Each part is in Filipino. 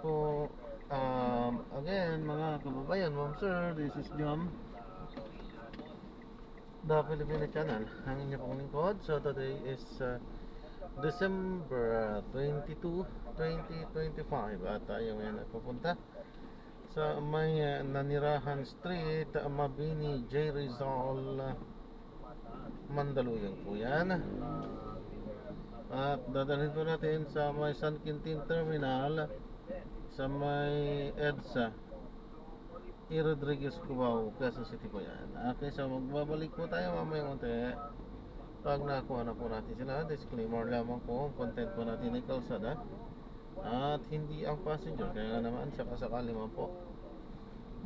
po. Again, mga kababayan, ma'am sir, this is Jom, the Filipino channel. Ang inyo pong lingkod. So today is December 22, 2025. At tayo ngayon ay pupunta sa may Nanirahan Street, Mabini, J. Rizal, Mandaluyong po yan. At dadalhin po natin sa may San Quintin Terminal, sa may EDSA E. Rodriguez, Cubao, Quezon City po yan. Okay, so magbabalik po tayo mamaya konti pag nakuha na po natin sila. Disclaimer lamang po, ang content po natin ay kalsada at hindi ang passenger. Kaya naman, sakasakali man po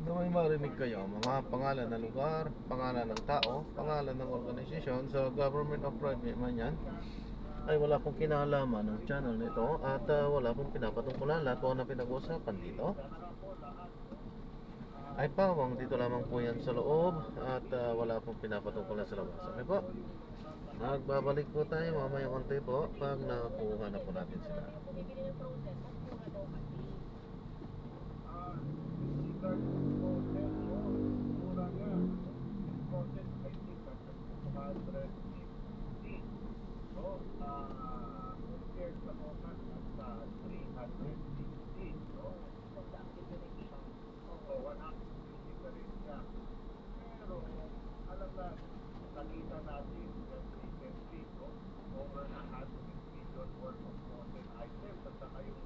na may marinig kayo mga pangalan ng lugar, pangalan ng tao, pangalan ng organisasyon, sa government of private man yan, ay wala pong kinalaman ng channel nito at wala pong pinapatungkulan. Lahat po na pinag-uusapan dito ay pawang dito lamang po yan sa loob at wala pong pinapatungkulan sa labas. Okay po? Magbabalik po tayo mamaya konti po pag nakuha na po natin sila. Nakita natin that recently, over 100 million worth of frozen items at saka yung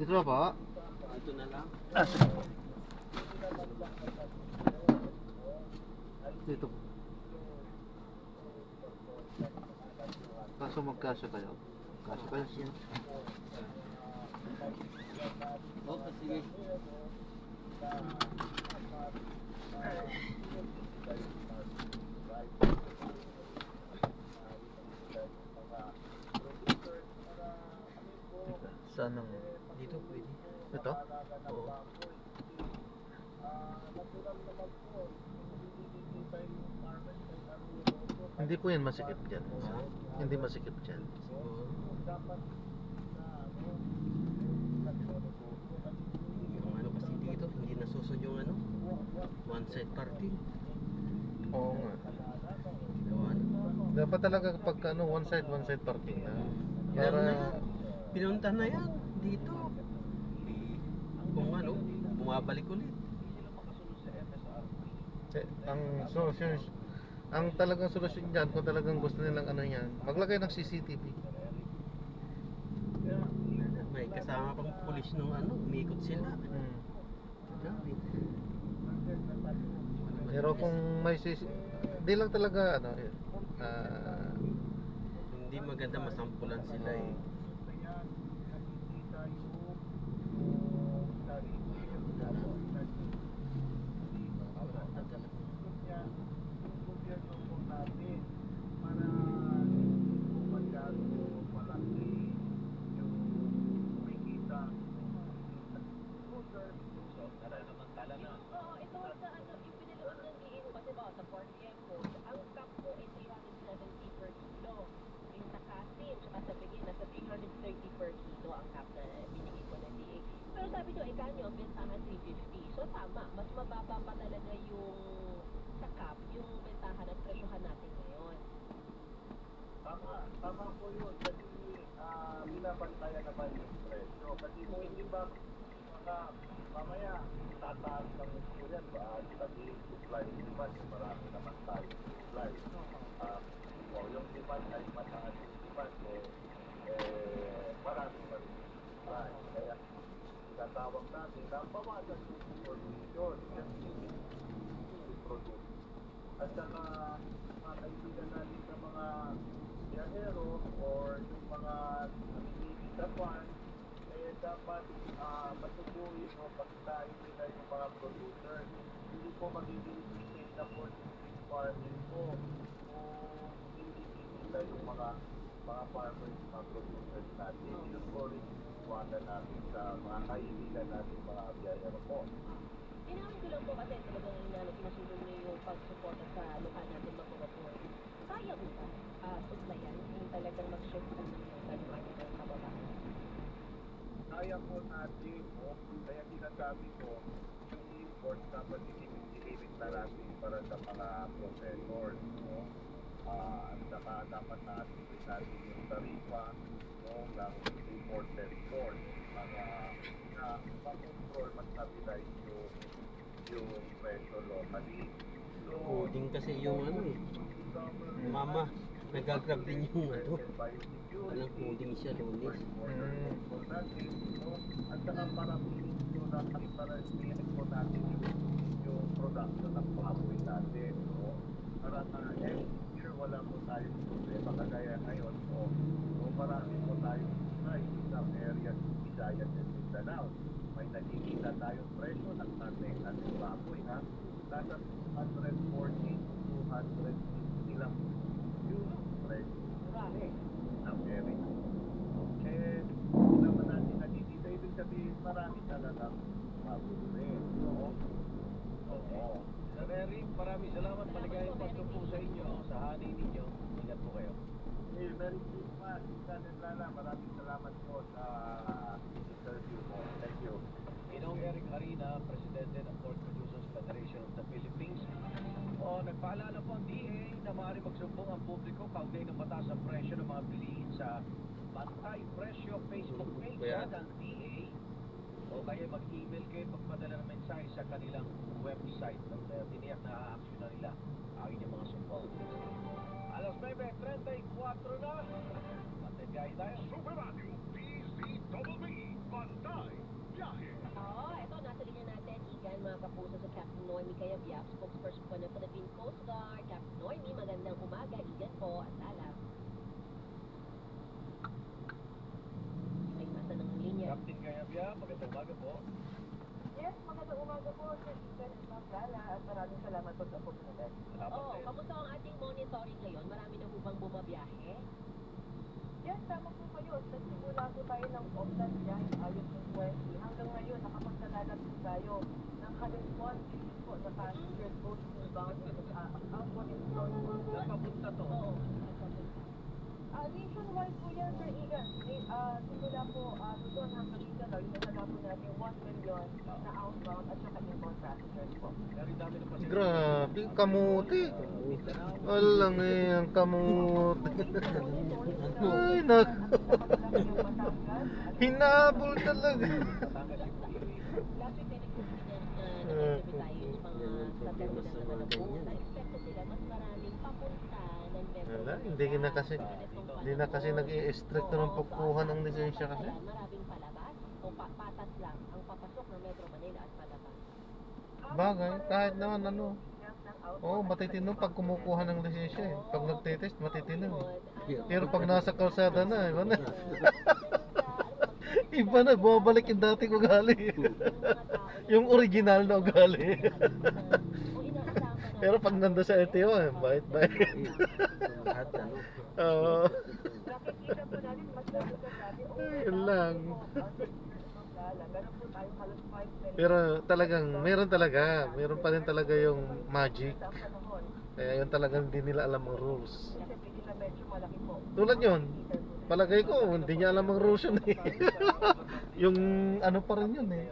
Dito na po? Dito na lang. Ah, sige po. Dito po. Kaso magkasya kayo? Kasya kayo siya? Oh, sige. Saan ang... Dito pwede. Ito? Oo. Hindi po yan masikip dyan. Hindi masikip dyan. Oo. Yung ano kasi dito, hindi nasusod yung ano. One side parking. Oo nga. Ginawa na. Dapat talaga kapag ano, one side parking na. Meron na Para... yan. Pinunta na yan. Dito. Kung ano, bumabalik ulit. ang solusyon, ang talagang solusyon dyan, kung talagang gusto nilang ano yan, maglagay ng CCTV. May kasama pang pulis nung ano, umikot sila. Dami. Pero kung may di lang talaga ano, Hindi maganda masampulan sila eh. Oo, ito sa ano, yung pinanood ng DA kasi ba sa 4PM po, ang cap po ay 370 per kilo. Yung sa Kasim, saka sa Begin, nasa 330 per kilo ang cap na binigay po ng DA. Pero sabi nyo, ikanyo, ang bentahan 350. So tama, mas mababa pa talaga yung sa cap, yung bentahan at presyohan natin ngayon. Tama po yun. Kasi binabantayan naman yung presyo. Kasi kung hindi ba mamaya tataas ng ito yan ba? Sabi supply demand, marami naman tayo supply. Yung demand ay mataas yung demand, marami pa rin yung supply. Kaya tinatawag natin na bawasan yung production. Yung produce. At saka mga kaibigan natin sa mga biyahero or yung mga namimili sa farm, dapat matubuhin o pakitain nila yung mga producer. Hindi po magiging sustainable yung farming po kung hindi nila yung mga farmers, mga producers natin. Yun po rin iwanan natin sa mga kaibigan natin, mga biyahero po. Inamin ko lang po kasi talagang sinusunod niyo yung pagsuporta sa lokal natin mag-operate. Kaya mo ba supplyan yung talagang mag-shift ng demand ng kababayan? Kaya po natin, kaya sinasabi ko, yung import dapat ililip na natin para sa mga processors. At saka dapat natin natin yung tarifa ng imported pork para ma-control, ma-stabilize yung presyo locally. Coding kasi yung ano eh. Mama, nagagrab din yung ano. Walang coding siya, Lunis. At saka para i-export natin yung production ng baboy natin. Para here wala po tayong problema kagaya ngayon. Marami po tayong sa areas ng Visayas and Mindanao. May nakikita tayong presyo ng ating baboy. Nasa 240 to 250 lang yung presyo ng area. Hindi naman natin nakikita. Ibig sabihin, marami talagang mabuli. Oo. Sir Eric, maraming salamat. Maligayang pasto po sa inyo, sa hanay ninyo. Ingat po kayo. Merry Christmas. Lieutenant Lala, maraming salamat po sa interview mo. Thank you. Ginoong Eric Harina, Presidente ng Pork Producers Federation of the Philippines. Nagpaalala po ang DA na maaari magsumbong ang publiko kaugnay ng mataas ang presyo ng mga bilihin sa Bantay Presyo Facebook page ng DA o kaya mag-email kayo pagpadala ng mensahe sa kanilang website at tiniyak na a-action na nila ang inyong mga sumbong. Alas 9:34 na. Pantay tayo Super Radio DZBB Oo, ito, nasa linya natin, Igan, mga kapuso sa Captain Noemi Cayabyab, spokesperson po ng Philippine Coast Guard. Captain Noemi, magandang umaga. Igan po, at Lala. May masa ng linya. Captain Gayabia, magandang umaga po. Yes, magandang umaga po, Sir Ethan at Ma'am Lala, at maraming salamat po sa oportunidad. Salamat Oo, din. kamusta ang ating monitoring ngayon? Marami na po bang bumabiyahe? Yes, tama po kayo. Nagsimula po tayo ng Oplan Biyahe Ayos ng 20. Hanggang ngayon, nakapagdalalat po tayo ng Kalimpon, po sa passenger boat inbound outbound and southbound. Nagpapunta to. Oo. Nationwide po yan, Sir Igan. Simula po, Luzon hanggang Mindanao, yung po natin 1 million na outbound at saka inbound passengers po. Very dami na pasensya. Grabe, kamuti. Walang ang kamuti. Ay, nak. Hinabol talaga. Batangas yung Last week, may nag-interview tayo yung mga sa terminal naman ng buong. Na-expect nila mas maraming papunta ng Metro Wala, Manila. hindi na kasi nag-i-strict ng pagkuha ng lisensya kasi. Maraming palabas o patas lang ang papasok ng Metro Manila at palabas. Bagay, kahit naman ano. Oo, matitino pag kumukuha ng lisensya eh. Pag nagtitest, matitino eh. Pero pag nasa kalsada na, iba na. Iba na, bumabalik yung dating ugali. Yung original na ugali. Pero pag nando sa LTO, eh, bait-bait. Lahat ano. Oo. Nakikita po natin mas lalo sa dati. Yun lang. Ganun po tayo halos 5 minutes Pero talagang, meron pa rin talaga yung magic. sa panahon. Kaya yun talagang hindi nila alam ang rules. Kasi pili na medyo malaki po. Tulad yun, palagay ko, hindi niya alam ang rules yun eh. Yung ano pa rin yun eh.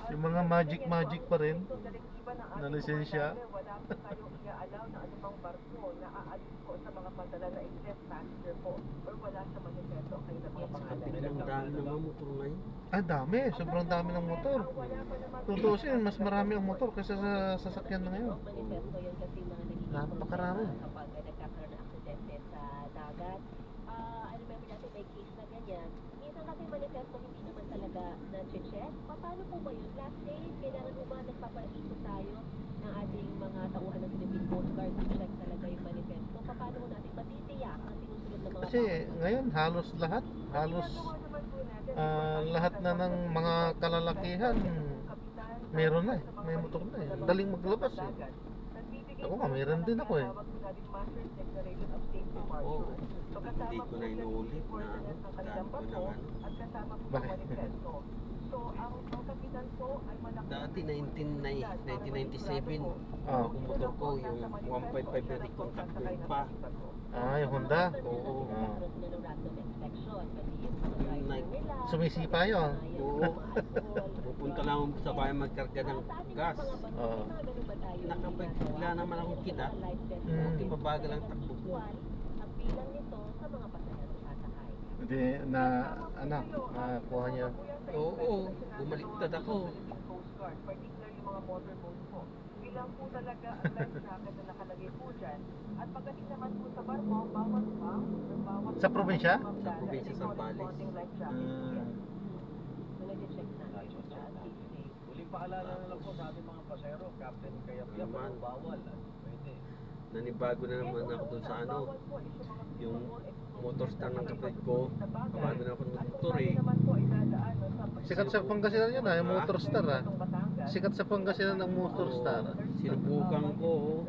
Yung mga magic pa rin. So, direktiba ng Na ating lisensya. mga wala po tayong i-allow na anumang barko na aalis po sa mga padala na excess passenger po or wala sa manifesto ang kanilang mga pangalan. Ang dami ng mga motor ngayon. Ah, dami. Sobrang dami ng motor. Ang wala pa naman Tutusin, mas marami ang motor kaysa sa sasakyan na ngayon. Manifesto yun kasi mga nagiging Napakarami. problema kapag nagkakaroon ng aksidente sa dagat. I remember dati may case na ganyan. Minsan kasi manifesto hindi naman talaga na-check. Paano po ba yun? Last day, kailangan mo ba nagpapaikot tayo ng ating mga tauhan ng Philippine Coast Guard to check talaga yung manifesto? Paano mo natin matitiyak ang sinusunod ng mga Kasi ngayon, halos lahat lahat na ng mga kalalakihan, meron na eh. May motor na eh. Daling maglabas eh. Ako nga, meron din ako eh. Oo. Hindi ko na inuulit na ano. Dami ko ng ano. Bakit? So, ang kapitan po ay malaki. Dati 1997, Ah. yung motor ko, yung 155 na recontact ko yun pa. Ah, yung Honda. Oo. Ah. Like, Sumisipa yun. Oo. Pupunta lang ako sa bahay magkarga ng gas. Oo. Nakapagla naman akong kita. Mm. Ipabagal ang takbo ko. Ang bilang nito sa mga pasahero sasakay. Hindi na, ano, kuha niya. Oo, bumaliktad ako. Coast Guard, particularly mga motorboat po. Bilang po talaga ang life jacket na nakalagay po dyan. At pagdating naman po sa barko, bawat bank, bawat Sa probinsya? Sa probinsya, Zambales. life jacket po yan. So, nag-check na. Ayos na. Huling paalala na lang po sa ating mga pasero, Captain Kayapia, Naman. bawal at pwede. Nanibago na naman ako dun sa ano, yung motor stand ng kapatid ko. Bago na ako ng motor eh. Sikat sa Pangasinan yun yung Motor Star Sikat sa Pangasinan ng Motor Star. Sinubukan ko.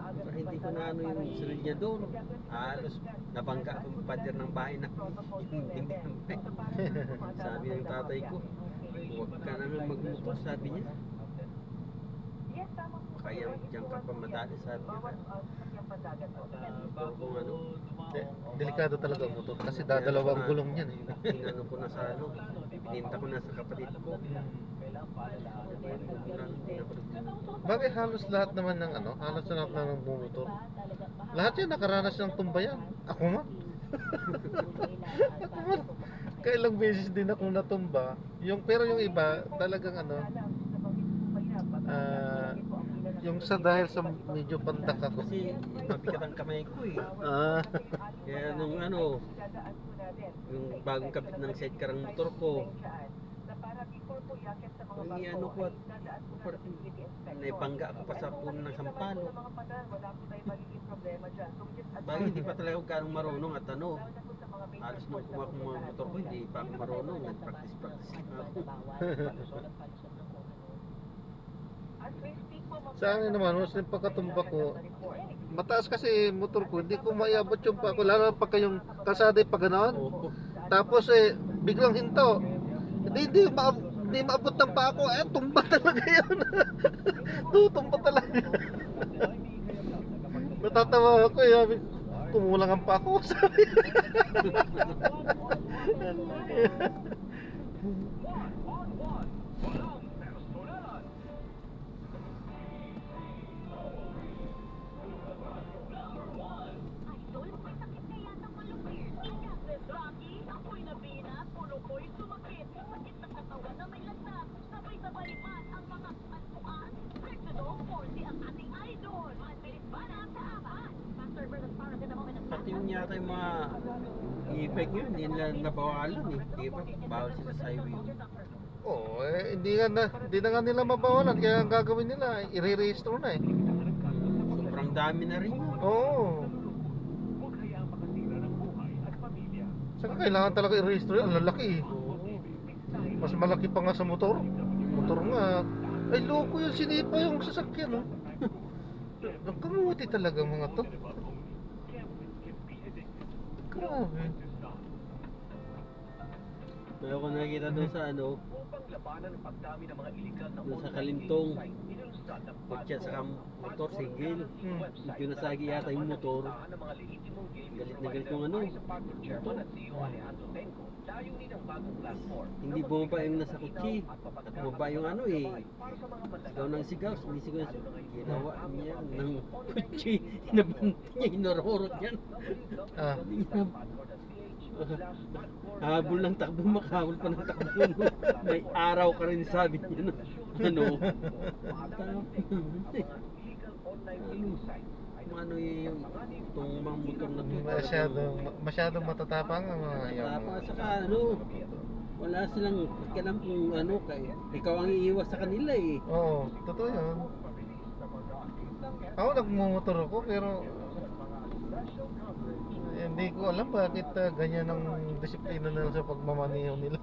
Pero hindi ko na ano yung sunod niya doon. Halos nabangga akong pader ng bahay na hindi sabi ng tatay ko, huwag ka naman magmotor, sabi niya. Kaya diyan ka pa madali, sabi niya. Bago ano, Delikado talaga ang motor kasi dadalawang gulong yan eh. Inano ko na sa ano, pininta ko na sa kapatid ko. kailangan paalalahanan pa rin. Bakit halos lahat naman ng ano, halos lahat na ng bumotor. Lahat yan nakaranas ng tumbayan. Ako nga. Ako nga. Kailang beses din akong natumba. Pero yung iba talagang ano, Yung sa dahil sa medyo pandak ako. Kasi mabigat ang kamay ko eh. Ah, Kaya nung ano, yung bagong kabit ng sidecar ang motor ko, ang iano ko at naipangga ako pa sa puno ng sampalo. Bagay hindi pa talaga ako ganong marunong at ano, halos nung kumuha ko mga motor ko, hindi pa ako marunong. Nag-practice ako. sa akin naman, mas yung pagkatumba ko, mataas kasi motor ko, hindi ko maiabot yung pa ko, lalo pag kayong kalsada pa gano'n. Oo. Tapos biglang hinto. Hindi maabot ng pa ako, tumba talaga yun. Tutumba talaga. Natatawa ako, sabi, kumulang ang pa ako, sabi. Pati yung yata yung mga e-bike yun, hindi nila nabawalan eh. Di ba? Bawal sila sa highway. Oo, hindi na nga nila mabawalan, kaya ang gagawin nila, i-re-register na eh. Sobrang dami na rin yun. Oo. Saka kailangan talaga i-register yun, ang lalaki eh. Oo. Mas malaki pa nga sa motor. Motor nga. Ay, loko yun, sinipa yung sasakyan, no? Kamuti talaga mga to. Grabe. Pero kung nakikita doon sa ano, doon sa Kalintong, kotse sa motor, sigil. Medyo nasagi yata yung motor. Galit na galit yung ano, motor. Hindi bumaba yung nasa kotse. At bumaba yung ano eh. Sigaw ng sigaw, hindi sigaw. Ginawa niya ng kotse. Hinabanti niya, hinarorot yan. Ah, Habol ng takbo, makahabol pa ng takbo. No? May araw ka rin sabi niya. No? Ano? Ano yung itong mga motor na to? masyadong matatapang ang mga yan. Tapos saka ano, wala silang pakialam kung ano, kaya ikaw ang iiwas sa kanila eh. Oo, totoo yun. Ako nagmumotor ako pero hindi ko alam bakit ganyan ang disiplina nila sa pagmamaneho nila.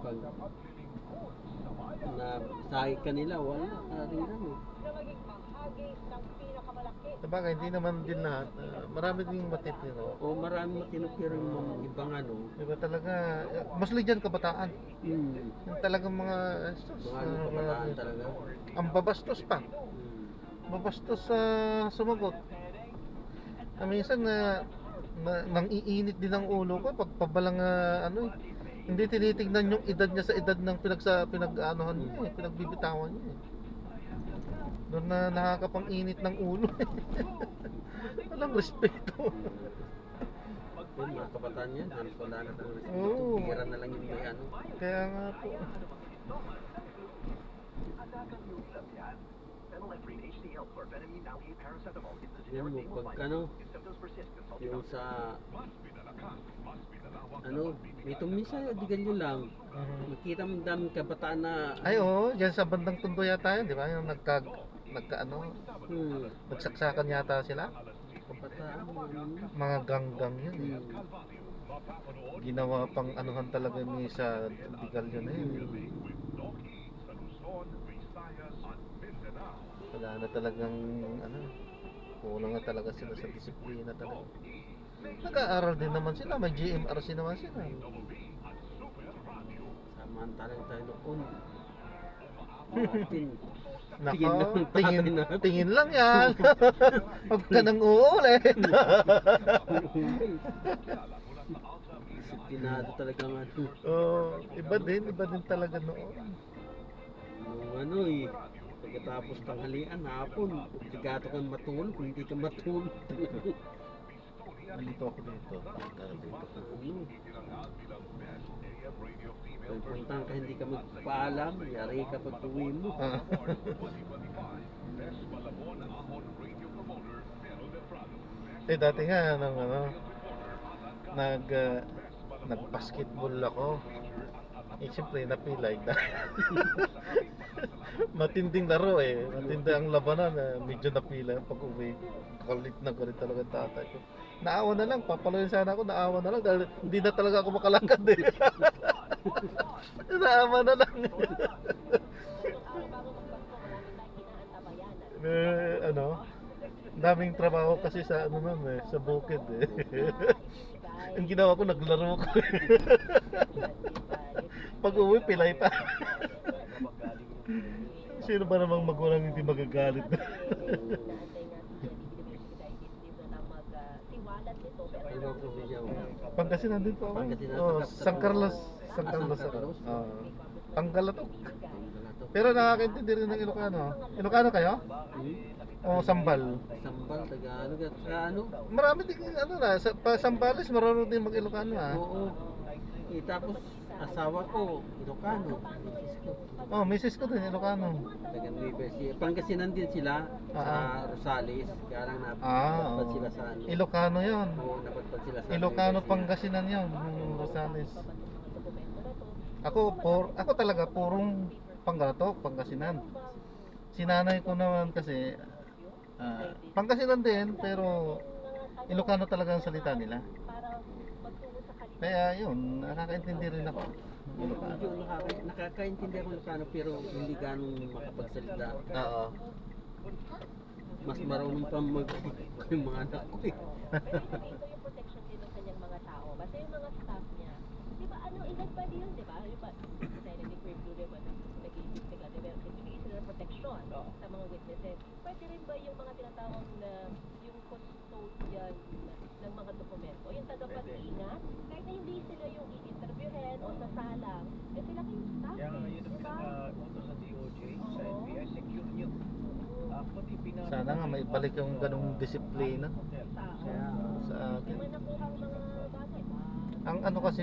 Pag na sahig kanila, wala, kariran eh. Sabagay, hindi naman din lahat. Marami din matitino. O marami matinupiro yung mga ibang ano. Diba talaga, mas ligyan kabataan. Hmm. Yung talagang mga, Mga ano kabataan talaga. ang babastos pa. Hmm. Babastos sa sumagot. Minsan nang iinit din ang ulo ko pag pabalang ano eh. Hindi tinitingnan yung edad niya sa edad ng pinag-aanohan niya eh, pinagbibitawan niya eh. Doon na nakakapang init ng ulo eh. Walang respeto. Yun, mga kabataan yan, halos wala na ng respeto. Oo. Tira na lang yung may ano. Kaya nga po. Yun mo, pag ano, yung sa ano, may tumisa, digan nyo lang. Makita mo ang daming kabataan na Ay oo, dyan sa bandang Tondo yata yun, di ba? Yung nagsaksakan yata sila. kabataan. Mga ganggang yun eh. Ginawa pang anuhan talaga ni sa legal yun eh. Wala na talagang ano, kulang na talaga sila sa disiplina talaga. Nag-aaral din naman sila, may GMRC naman sila. Samantalang tayo noon. Nako, tingin lang yan. Huwag ka nang uulit. Disiplinado talaga nga ito. Oh, iba din talaga noon. Yung ano eh, pagkatapos tanghalian, hapon, obligato kang matulog, kung hindi ka matulog. Nandito ako dito. Ano? pupuntahan ka, hindi ka magpaalam, yari ka pag uwi mo. Ah. Dati nga nung nag-basketball ako. Siyempre napilay na. Matinding laro eh. Matinding ang labanan medyo napilay pag uwi. Kulit talaga ang tatay ko. Naawa na lang, papaloyin sana ako, naawa na lang dahil hindi na talaga ako makalakad eh. Naawa na lang. Daming trabaho kasi sa sa bukid eh. Ang ginawa ko, naglaro ko. Pag uwi, pilay pa. Sino ba namang magulang hindi magagalit? Pangasinan din po ako. San Carlos. San Carlos ako. Panggalatok. Pero nakakaintindi rin ng Ilocano. Ilocano kayo? O Sambal? Sambal, Tagalog at ano? Marami din sa Sambales marunong din mag-Ilocano Oo. Tapos asawa ko, Ilocano. Misis ko din Ilocano. Taga Nueva Ecija. Pangasinan din sila sa Rosales. Kaya lang napadpad sila sa ano. Ilocano 'yon. Oo, napadpad sila sa Ilocano, Nueva Ecija. Pangasinan 'yon, yung Rosales. Ako talaga purong Panggalatok, Pangasinan. Sinanay ko naman kasi Pangasinan din, pero Ilocano talaga ang salita nila. Kaya yun, nakakaintindi rin ako. Medyo nakakaintindi ako Ilocano pero hindi ganong makapagsalita. Oo. Mas marunong pa yung mga anak ko eh. Pero ito yung protection din ng kanyang mga tao. Basta yung mga staff niya, di ba, edad pa din yun, di ba? Yung ba, Senator Curfew, di ba, nag-iimbestiga, di ba, nagbibigay sila ng protection sa mga witnesses. Pwede rin ba yung mga tinatawag na, yung custodian ng mga dokumento, yung tagapag-ingat, kahit na hindi sila yung i-interviewin o sasalang, eh sila kayong staff, Kaya eh, yun di ang ba? pinaka-utos sa DOJ, sa NBI, secure nyo. Pati Sana nga may balik yung ganung disiplina sa atin. May nakuhang mga bagay ba? Ang kasi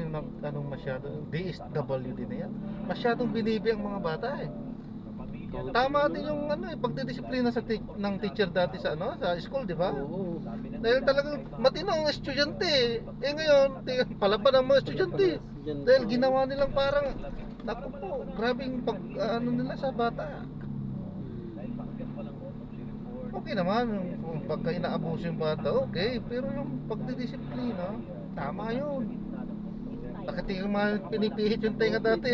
masyado, DSWD na yan. Masyadong binibi ang mga bata eh. Tama din yung pagdidisiplina ng teacher dati sa sa school, di ba? Oo. Dahil talagang matino ang estudyante. Eh ngayon, palaban ang mga estudyante. Dahil ginawa nilang parang naku po, grabing nila sa bata. Okay naman, kung pagka inaabuso yung bata, okay. Pero yung pagdidisiplina, tama yun. Bakit hindi naman pinipihit yung tenga dati?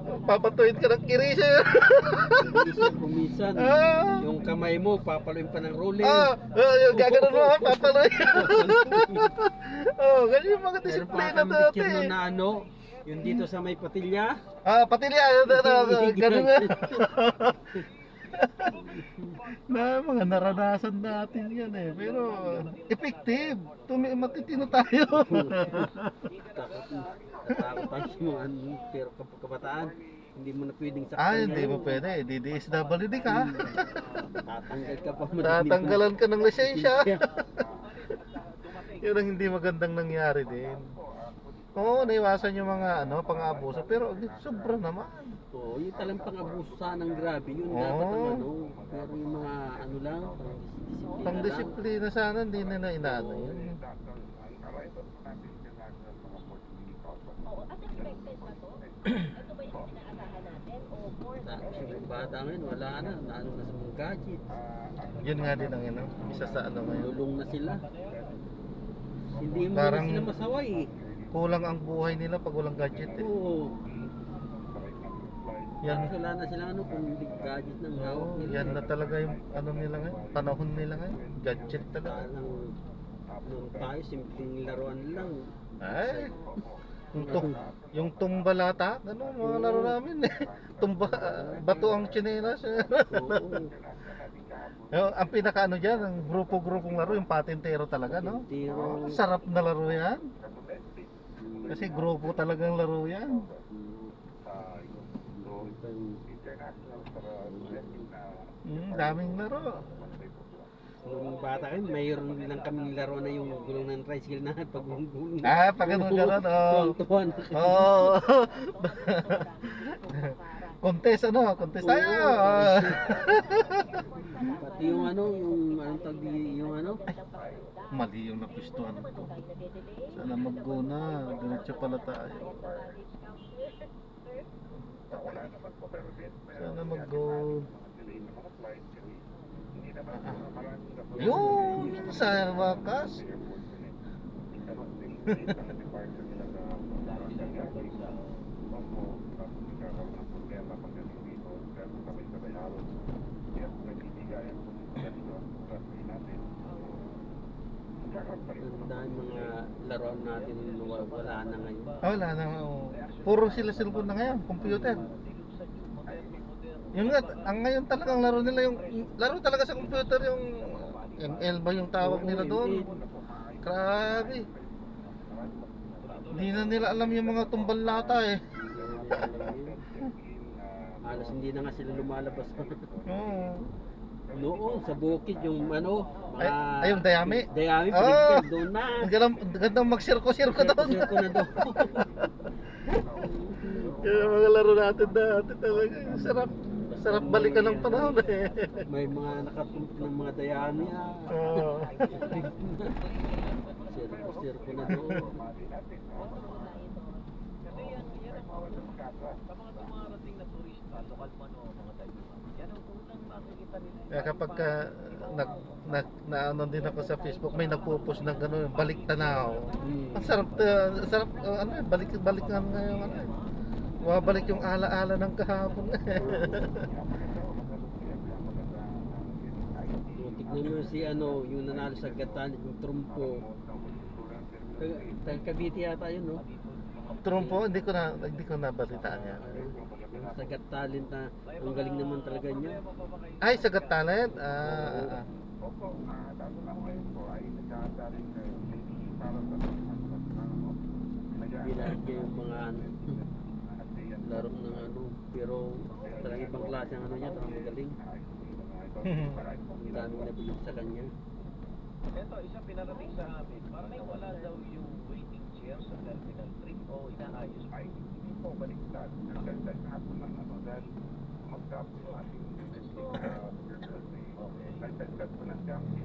Papatuin ka ng kirisa. Kumisan, yung kamay mo, papaluin pa ng rolling. Yung gaganon mo, papaloy. Ganyan yung mga disiplina Meron pa dati. kami picture na yung dito sa may patilya. Patilya, ganun nga. Na mga naranasan natin yan eh. Pero effective. Matitino tayo. Takot tayo sa mga pero kapag kabataan, hindi mo na pwedeng saktan. Hindi mo pwede. DDSWD ka. Tatanggal ka pa. Tatanggalan ka ng lisensya. Yun ang hindi magandang nangyari din. Oo, naiwasan yung mga pang-aabuso, pero sobra naman. Oo, yung talang pang-abuso sanang grabe yun. Oo. Dapat ang pero yung mga lang, Pang-disiplina sana, hindi nila inaano yun. Oo, at expected ba to? Ito ba yung inaasahan natin? O more than Yung bata ngayon, wala na, naano na sa mga gadgets. Yun nga din ang isa sa ngayon. Lulong na sila. Hindi mo Parang- na sila masaway eh. Kulang ang buhay nila pag walang gadget eh. Oo. Yan, Wala na sila kung hindi gadget ng hawak nila. yan na talaga yung nila ngayon, panahon nila ngayon. Gadget talaga. Parang nung tayo, simpleng laruan lang. Ay, yung tumbalata, ganun mga laro namin eh. Bato ang tsinelas. Oo. Ang pinaka dyan, ang grupo-grupong laro, yung patintero talaga, no? Tiro. Sarap na laro yan. Kasi grupo talagang laro yan. Daming laro. Nung bata kami, mayroon lang kaming laro na yung gulong ng tricycle na pag-gulong. Pag ganun, Tuwang-tuwa na kami. Oo. Kontes, kontes tayo. Pati yung yung anong tawag yung Mali yung napistuhan ko. Sana mag-go na. Diretso pala tayo. Sana mag-go. Yun! Sa wakas. Ang dami mga laruan natin wala na ngayon. Wala na. Puro sila cellphone na ngayon. Computer. Yung ang ngayon talagang laro nila yung laro talaga sa computer yung ML ba yung tawag nila doon? Grabe. Hindi na nila alam yung mga tumbal lata eh. Halos hindi na nga sila lumalabas. Oo. Noon sa bukid yung mga Yung dayami. Dayami Oh! pinagpag doon na. Ang gandang mag-sirko-sirko doon. Sirko na doon. Yung mga laro natin dati talaga. Sarap. Sarap balikan ng panahon eh. May mga nakatumpok ng mga dayami Oo. Sirko na doon. Kasi yan ang sa mga dumarating na turista, lokal man o mga tayo. Yan ang unang makikita nila. Kaya kapag na din ako sa Facebook, may nagpo-post ng gano'n, balik tanaw. Ang sarap, balik nga ngayon, balik yung ala-ala ng kahapon. Tignan mo si yung nanalo sa Gatan, yung trumpo. Cavite yata yun, no? Trumpo, hindi ko na balitaan yan. Yung sa Got Talent na ang galing naman talaga niya. Ay, sa Got Talent? Bilang niya yung mga laro ng pero talagang ibang klase ang niya, talagang magaling. Ang dami na bilog sa kanya. Ito, isa pinarating sa amin, parang nawala daw yung waiting chair sa Terminal 3 o inaayos pa. Hindi po baliktad. Nagdagdag hapon ng dahil magkapos yung ating nagdagdag po ng junkie.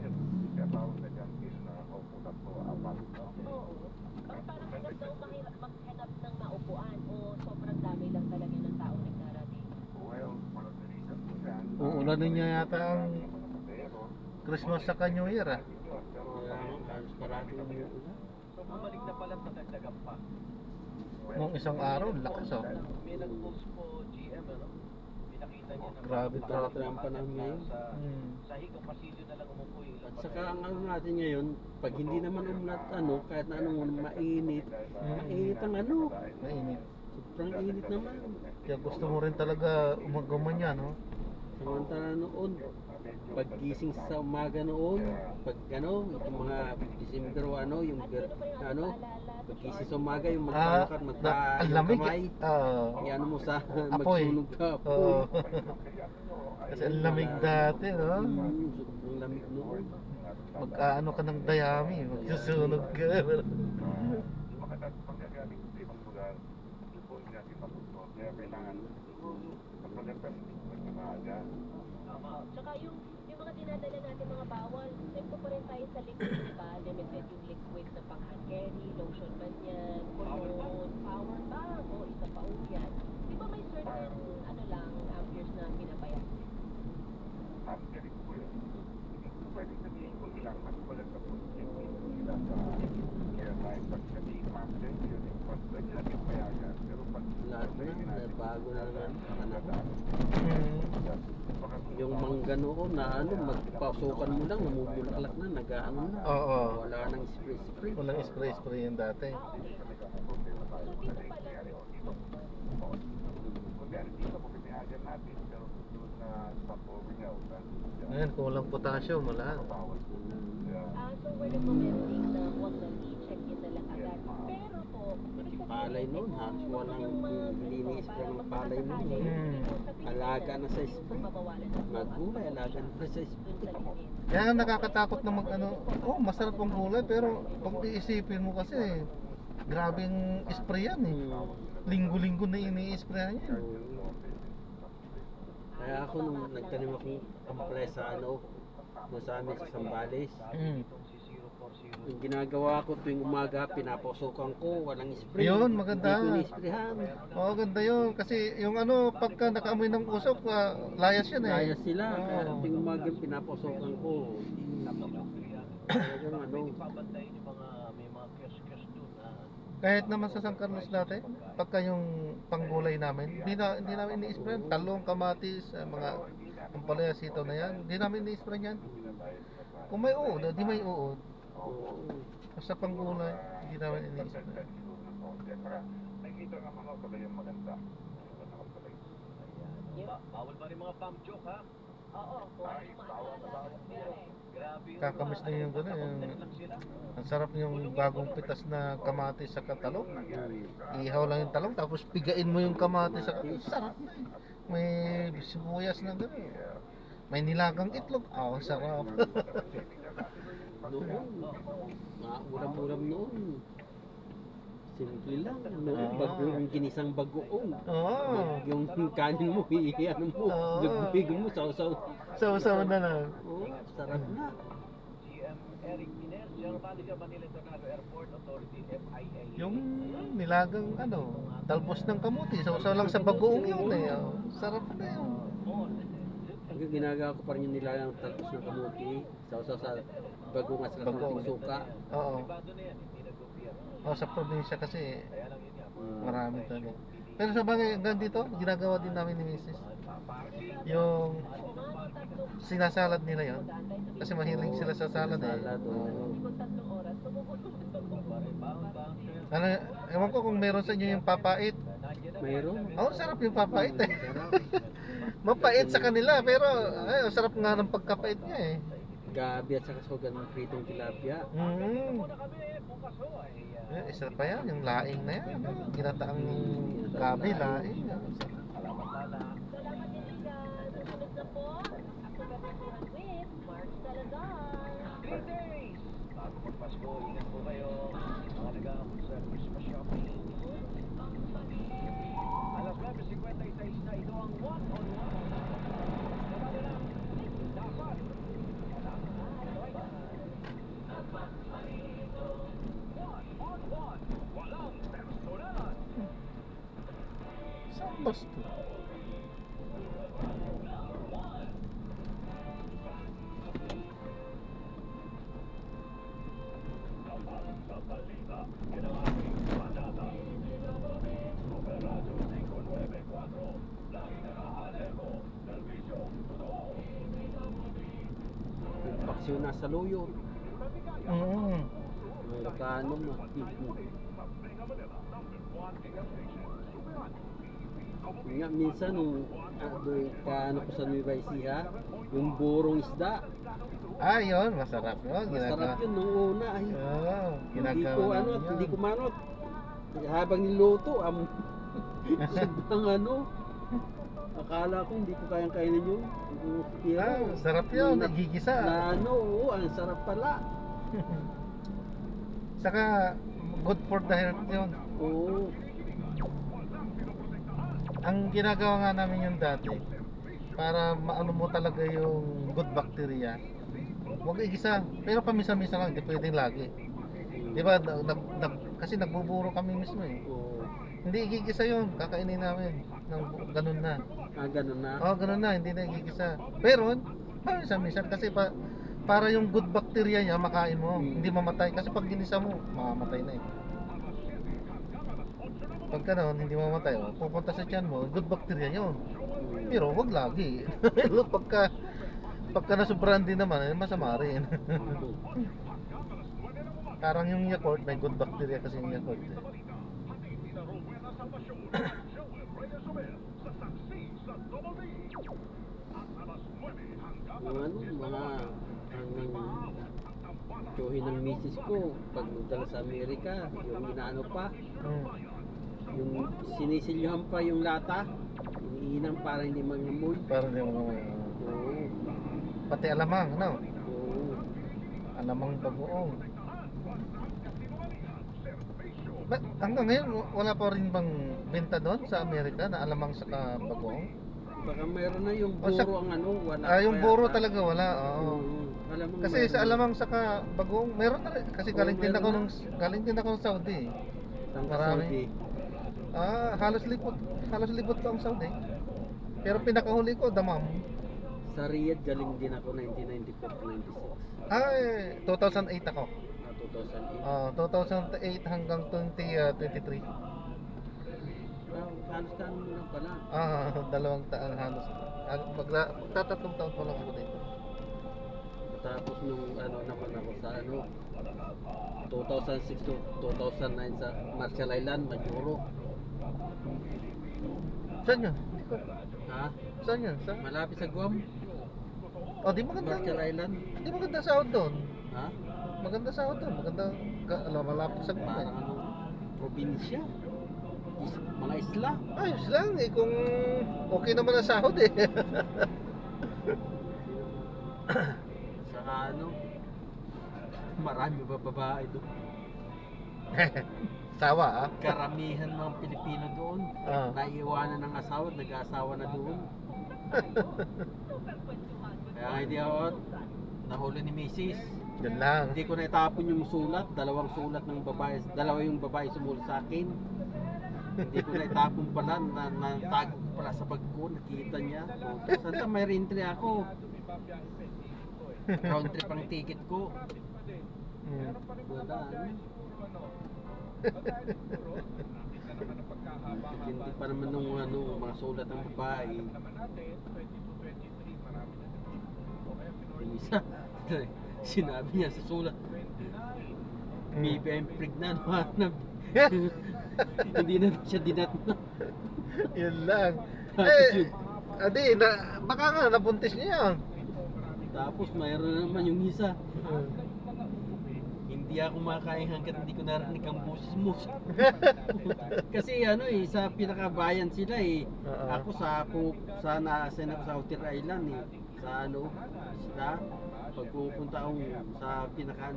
Katawag na junkie na upunan po apat. Oo. Parang hirap daw maghanap ng maupuan o sobrang dami lang talaga ng tao nagdarating. Well, one of the reasons po yan. Uulanin niya yata ang Christmas sa New Year ah. Kaya halos parati yung ulan. So, bumalik na pala sa dagdagan pa. Nung isang araw, lakas oh. May nag-post po GM, pinakita niya na Grabe talaga ang panahon ngayon. sa higong pasilyo na lang umupo yung ilang At saka ang natin ngayon, pag hindi naman umulat kahit na mainit, mainit ang Mainit. sobrang init naman. Kaya gusto mo rin talaga umagaman yan, no? Samantala noon, paggising sa umaga noon, itong mga December yung paggising sa umaga, yung magpalakad, ang lamig. kamay, yan mo sa Apoy. magsunog ka, Oo. Kasi ang lamig dati, no? Sobrang lamig noon. Mag-ano ka ng dayami, magsusunog ka. Tsaka yung mga dinadala natin mga bawal, tempo pa rin tayo sa liquid, di ba? Limited yung liquid na pang hand carry, lotion man yan, cologne, power bank, o isa pa yan. Di ba may certain, amperes na pinabayad? Pwede sabihin ko ilang mas wala sa nila sa airline pagkati master yun pwede natin payagan pero pag Lahat na, bago na naman sa panahon. Yung mangga noon na magpasukan mo lang, namumulaklak na, nag-ano na. Oo. Wala nang spray-spray. Walang spray yun dati. Okay. So dito pa lang, dito po pinayagan natin pero doon na sa Povingaw Ngayon, kung walang potassium, wala. so we're recommending na huwag na i-check in na lang agad. Pero po, ibig sabihin palay noon, halos walang nilinis-spray ng palay noon. Alaga na sa spray. Magulay, alaga na sa spray. Kaya nga nakakatakot na masarap ang gulay pero pag iisipin mo kasi grabing spray yan eh. Linggo-linggo na ini-spray yan. Kaya ako nung nagtanim akong ampalaya sa doon sa amin sa Sambales, yung ginagawa ko tuwing umaga, pinaposokan ko, walang spray. Yun, maganda. Hindi ko ni-sprayhan. Oo, ganda yun. Kasi yung pagka nakaamoy ng usok, layas yan eh. Kaya sila, kaya Oo. tuwing umaga pinaposokan ko. Talagang Pabantayin yung mga, may mga kiosk-kiosk doon na Kahit naman sa San Carlos dati, pagka yung panggulay namin, hindi namin ini-spray. Talong, kamatis, mga ampalaya, sitaw na yan. Hindi namin ini-spray yan. Kung may uod, di may uod. Basta panggulay, hindi namin ini-spray. nakikita nga mga kalayang maganda. Bawal ba rin mga pump joke, ha? Oo, kung ano maalala. Grabe yun. Kakamiss na yung gano'n. Ang sarap yung bagong pitas na kamatis sa talong. Ihaw lang yung talong, tapos pigain mo yung kamatis sa sarap na eh. May sibuyas na gano'n. May nilagang itlog. Ang sarap. Noon, mga ulam-ulam noon. Simple lang, no? Yung ginisang bagoong. Oo. Yung kanin mo, ano mo, Oo. lugbigan mo, sausaw. Sawa-sawa na lang. Oo, sarap na. GM Eric Iner, General Manager Manila International Airport Authority, FIA. Yung nilagang talbos ng kamuti. Sawa-sawa lang sa bagoong yun eh. Sarap na yun. Ang ginagawa ko pa rin yung nilalang talpos ng kamuti, sausaw sa bagoong at saka Bagoong. suka. Oo. Privado na yan, hindi nag-gobyerno. Sa probinsya kasi Kaya lang yun nga. marami talaga. Pero sa bagay, hanggang dito, ginagawa din namin ni Mrs. Yung sinasalad nila yon. Kasi mahilig sila sa salad eh. Salad, oo. Kung 3 oras, tumubulong Ano, ewan ko kung meron sa inyo yung papait. Mayroon. Sarap yung papait eh. Sarap. Mapait sa kanila, pero ang sarap nga ng pagkapait niya eh. Gabi at saka sugan ng pritong tilapia. Isa pa yan, yung laing na yan. Ginataang gabi, laing. Salamat din dyan. Susunod na po, ako Bernabuhan with Mark Salazar. Green Days! Bago magpasko, ingat po kayo. Mga nag-aakot sa Christmas shopping. Alas 9:56 na ito ang one-on-one. Sabado lang, dapat. One-on-one, walang personal. Saan basto? Yung paksyon nasa luyo. Ilocano mo. Nga, minsan nung doon kaano ko sa Nueva Ecija, yung burong isda. Yun, masarap yun. Masarap yun nung una. Ay, hindi ko Ginagawa ano, namin yun. hindi ko manot. Habang niluto, sobrang akala ko hindi ko kayang kainin yun. Pero, Sarap yun, na- nagigisa. na oo, ang sarap pala. Saka, good for the health yun. Oo. Ang ginagawa nga namin yun dati, para maano mo talaga yung good bacteria, huwag igisa. Pero pamisa-misa lang, hindi pwedeng lagi. Di ba, kasi nagbuburo kami mismo eh. Oo. Hindi igigisa yun, kakainin namin. Ganun na. Ganun na. Ganun na, hindi na igigisa. Pero, pamisa-misa, kasi para yung good bacteria niya makain mo, hindi mamatay. Kasi pag ginisa mo, mamamatay na eh. Pag gano'n, hindi mamatay, pupunta sa tiyan mo, good bacteria yun. Pero wag lagi. pagka nasubrahan din naman, masama rin. Parang yung Yakult, may good bacteria kasi yung Yakult eh. Yung mga hanggang tsuhin ng misis ko, pag nagdala sa Amerika, yung inaano pa, Yung sinisilyohan pa yung lata, iniinam para hindi mangamoy. Para hindi mo Oo. pati alamang, no? Oo. Alamang bagoong. Hanggang ngayon, wala pa rin bang benta doon sa Amerika na alamang saka bagoong? Baka mayroon na yung O, sa- buro ang ano, wala. Yung pa buro yata. talaga wala, oo. Oo. Alamang Kasi mayroon sa na. alamang saka bagoong, meron na rin. Kasi Oo, galing din ako meron galing din ako ng Saudi. Ang marami. Saudi. Halos libot ko ang Saudi. Pero pinakahuli ko, damam. Sa Riyadh galing din ako 1994-96. Ay, 2008 ako. 2008. 2008 hanggang 2023. Halos ka mo lang pala. 2 taon halos. Magtatatlong taon pa lang ako dito. Tapos nung ano naman ako sa ano 2006 to 2009 sa Marshall Island, Majuro. Saan yun? Ha? Saan yun? Saan? Malapit sa Guam, Di maganda. Marshall Island. Di maganda sahod doon. Ha? Maganda sahod doon. Maganda, malapit sa Parang gumay. ano, probinsya. Mga isla. Ayos lang eh, kung okay naman ang sahod eh. Saka ano, marami ba babae doon? Sawa Karamihan mga Pilipino doon. Ah. Naiiwanan ng asawa at nag-aasawa na doon. Kaya hindi ako nahuli ni Mrs. Yun lang. Hindi ko naitapon yung sulat, dalawang sulat ng babae, dalawa yung babae sumulat sa akin. Hindi ko naitapon pala, natago ko pala sa bag ko, nakita niya. Santa may entry ako. Round trip ang ticket ko. Mm. Wala, ano. Hindi pa naman nung ano, mga sulat ng babae. Yung isa, sinabi niya sa sulat, maybe I'm pregnant, hanap. Hindi na siya dinatna. Yun lang. Tapos yun. Baka nga nabuntis niya yan. Tapos mayroon na naman yung isa. Hindi ako makain hanggat hindi ko narinig ang boses mo. Kasi ano sa pinakabayan sila eh. Oo. Ako sa naasen ako sa Outer Island eh. Sa ano, sila pagpupunta ako sa pinaka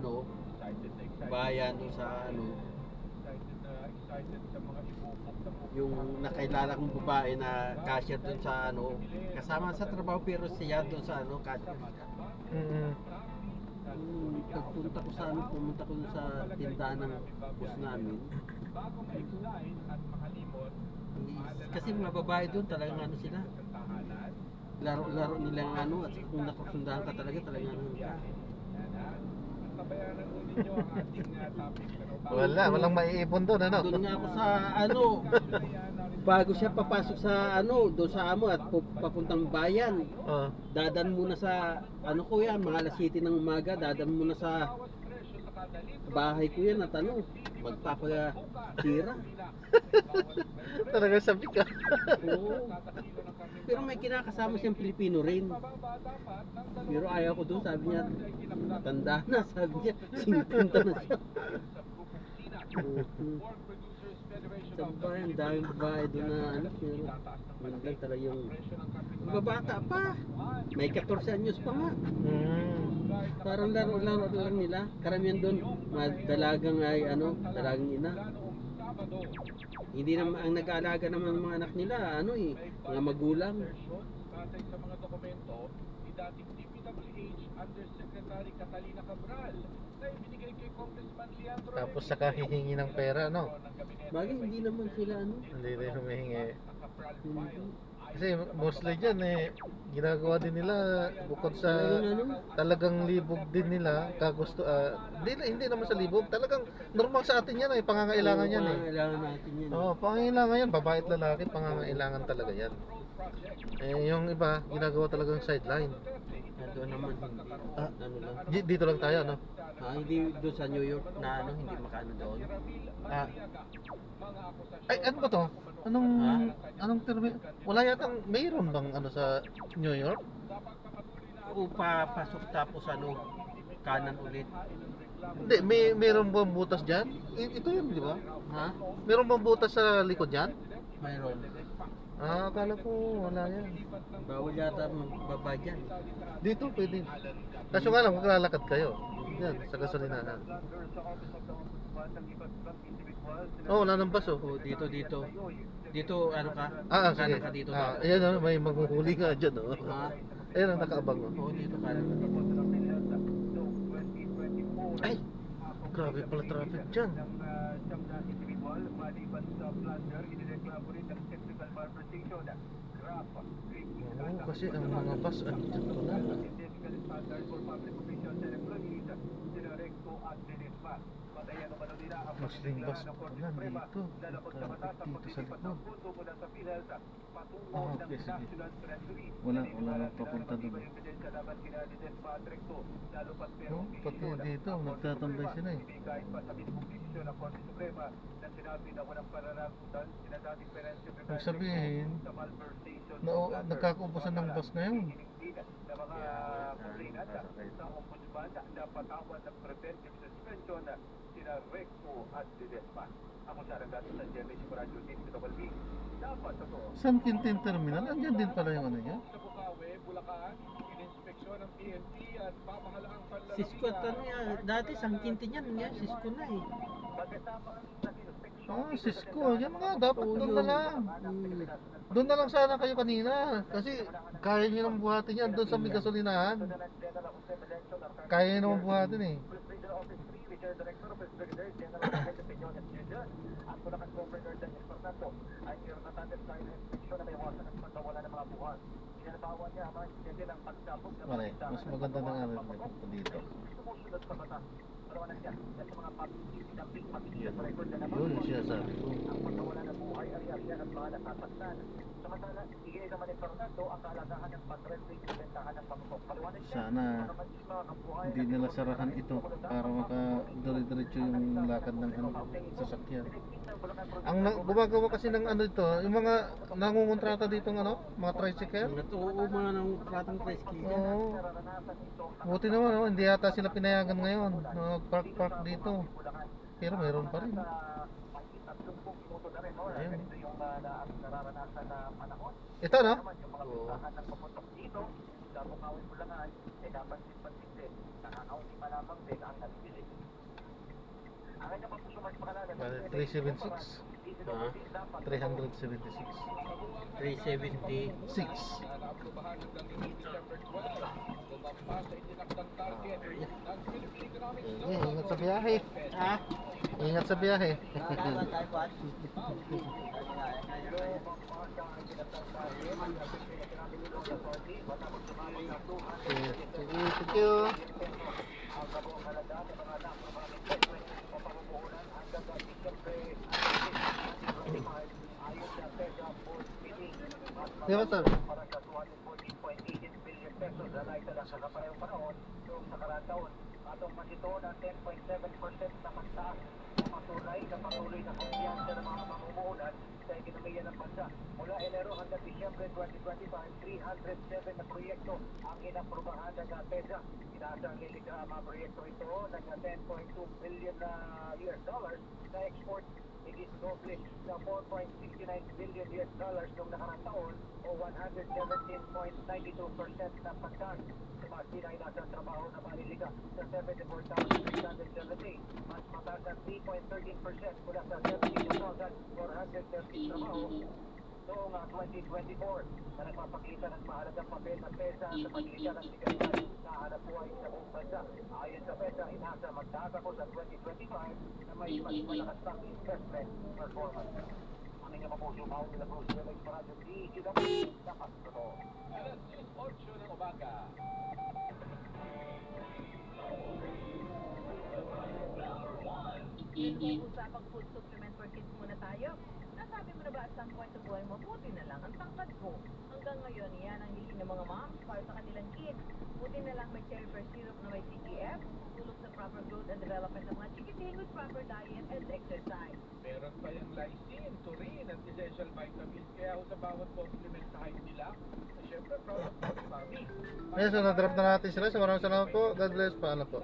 bayan o sa ano, yung nakilala kong babae na cashier doon sa ano, kasama sa trabaho pero siya doon sa ano, cashier siya. Pagpunta ko sa ano, pumunta ko sa tindahan ng boss namin. Kasi mga babae doon talagang ano sila, laro-laro nilang ano, at kung nakasundahan ka talaga ano ka. Walang maiipon doon, ano? Doon nga ako sa ano, bago siya papasok sa ano, doon sa amo at papuntang bayan. Dadan muna sa ano ko yan, mga alas 7 ng umaga, dadan muna sa bahay ko yan at ano, magpapatira. Talaga sabi ka. Oo. Pero may kinakasama siyang Pilipino rin. Pero ayaw ko doon, sabi niya, matanda na, sabi niya, 50 na siya. Sa bayan, daming babae doon na ano, pero yun lang talaga yung babata pa. May 14 anyos pa nga. Parang laro-laro lang nila. Karamihan doon, dalagang ay ano, dalagang ina. Hindi naman ang nag-aalaga naman ng mga anak nila, ano eh, mga magulang. Sa mga dokumento ni dating DPWH Undersecretary Catalina Cabral na ibinigay kay Congressman Leandro. Tapos saka hihingi ng pera, no? Bagay hindi naman sila ano. Hindi rin humihingi. Hindi. Kasi mostly dyan ginagawa din nila bukod sa talagang libog din nila, hindi naman sa libog, talagang normal sa atin yan pangangailangan yan Pangangailangan natin yan. pangangailangan yan, babae at lalaki, pangangailangan talaga yan. Yung iba, ginagawa talagang sideline. Doon naman hindi. Ano lang. Dito lang tayo, no? Hindi doon sa New York na ano, hindi makaano doon. Ay, ano ba to? Anong term? Wala yatang mayroon bang ano sa New York? O papasok tapos ano, kanan ulit. Hindi, meron bang butas dyan? Ito yun, di ba? Ha? Meron bang butas sa likod dyan? Mayroon. Akala ko wala yan. Bawal yata magbaba dyan. Dito pwede. Kaso nga lang, maglalakad kayo. Yan, sa gasolinahan. Oh, wala nang bus oh. O, dito. Dito, ano ka? Sige. Kanan ka dito. Ayan may maghuhuli nga dyan oh. Ha? Ayan ang nakaabang oh. Oo, dito kanan ka dito. Ay! Grabe pala traffic dyan. Oo, kasi ang mga bus andyan pala. Muslim bus pala dito. Traffic dito sa likod. Okay, sige. Wala nang papunta doon. Oh, pati dito, nagtatambay sila eh. Ibig sabihin, nagkakaubusan ng bus ngayon. San Quintin Terminal, andyan din pala yung ano niya. Cisco at ano yan. Dati San Quintin yan. Ngayon Cisco na eh. Cisco, yan nga, dapat doon na lang. Doon na lang sana kayo kanina. Kasi kaya nyo nang buhatin yan doon sa may gasolinahan. Kaya nyo nang buhatin eh. Pare, mas maganda na nga rin ito dito. Yun yung sinasabi ko. Sana hindi nila sarahan ito para makadiri-diretso yung lakad ng sasakyan. Ang gumagawa kasi ng ano ito, yung mga nangungontrata dito ng ano, mga tricycle. Oo, mga nang tratang tricycle dyan. Oo. Buti naman, oh, hindi yata sila pinayagan ngayon na park dito. Pero mayroon pa rin. Ayun. Ito no? Oo. Bale, 376. Ha? 376. 376. 6. Ingat sa biyahe. Ha? Ingat sa biyahe. Thank you. Di ba sir? Mula Enero hanggang Disyembre 2025, 307 na proyekto ang inaprubahan ng PESA. Inaasang lilikha ang mga proyekto ito ng 10.2 billion na US dollars na export. Higit doble sa 4.69 billion US dollars noong nakarang taon o 117.92% na pagkas. Sa mga China ay nasa trabaho na malilika sa 74,670. Mas mataas ang 3.13% mula sa 72,430 trabaho noong 2024 na nagpapakita ng mahalagang papel na PESA sa paglilikha ng seguridad na hanap buhay sa buong bansa. Ayon sa PESA, inasa magtatapos sa 2025 na may mas malakas pang investment performance. Ang inyong mapuso, mahal nila Bruce Willis, Maradyo DQW, dapat totoo. Alas 8 ng umaga. Usapang food supplement for kids muna tayo. Nasabi mo na ba at some point sa buhay mo, buti na lang ang tangkad ko. Hanggang ngayon, yan ang hiling ng mga moms para sa kanilang kids. Buti na lang may cherry pear syrup na may CGF, tulong sa proper growth and development ng mga chikiting with proper diet and exercise. Meron pa yung lysine, taurine, at essential vitamins. Kaya sa bawat supplement na height nila, syempre, proud of Mommy. Ayun, so na-drop na natin sila. So maraming salamat po. God bless. Paalam po.